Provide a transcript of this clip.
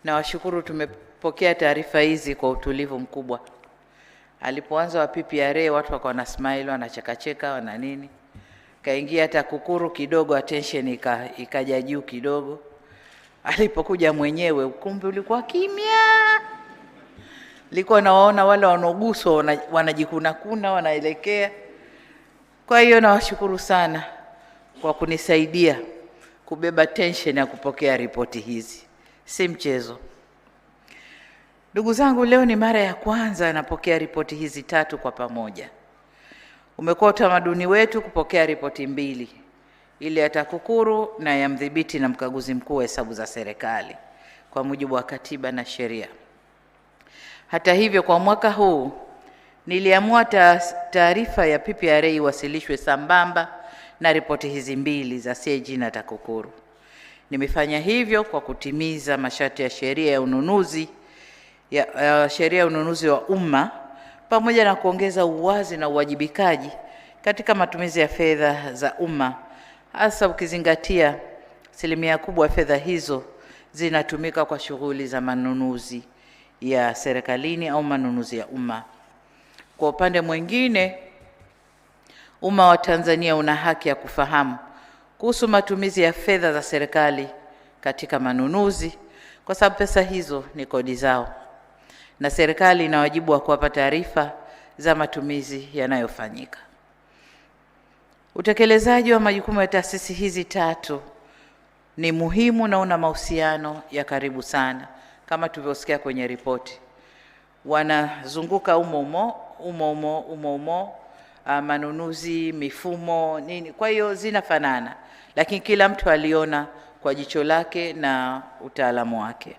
Nawashukuru, tumepokea taarifa hizi kwa utulivu mkubwa. Alipoanza wa PPRA watu wakawa na smile, wanacheka wana nini. Kaingia TAKUKURU kidogo attention ikaja juu kidogo. Alipokuja mwenyewe ukumbi ulikuwa kimya. Nilikuwa nawaona wale wanaoguswa wanajikuna wanaelekea. Kwa hiyo nawashukuru sana kwa kunisaidia kubeba tension ya kupokea ripoti hizi. Si mchezo. Ndugu zangu, leo ni mara ya kwanza napokea ripoti hizi 3 kwa pamoja. Umekuwa utamaduni wetu kupokea ripoti 2, ile ya TAKUKURU na ya mdhibiti na mkaguzi mkuu wa hesabu za serikali kwa mujibu wa katiba na sheria. Hata hivyo, kwa mwaka huu niliamua taarifa ya PPRA iwasilishwe sambamba na ripoti hizi 2 za CAG na TAKUKURU. Nimefanya hivyo kwa kutimiza masharti ya sheria ya ununuzi wa umma pamoja na kuongeza uwazi na uwajibikaji katika matumizi ya fedha za umma, hasa ukizingatia asilimia kubwa ya fedha hizo zinatumika kwa shughuli za manunuzi ya serikalini au manunuzi ya umma. Kwa upande mwingine, umma wa Tanzania una haki ya kufahamu kuhusu matumizi ya fedha za serikali katika manunuzi, kwa sababu pesa hizo ni kodi zao, na serikali ina wajibu wa kuwapa taarifa za matumizi yanayofanyika. Utekelezaji wa majukumu ya taasisi hizi 3 ni muhimu na una mahusiano ya karibu sana, kama tulivyosikia kwenye ripoti. Wanazunguka umo manunuzi, mifumo, nini. Kwa hiyo zinafanana, lakini kila mtu aliona kwa jicho lake na utaalamu wake.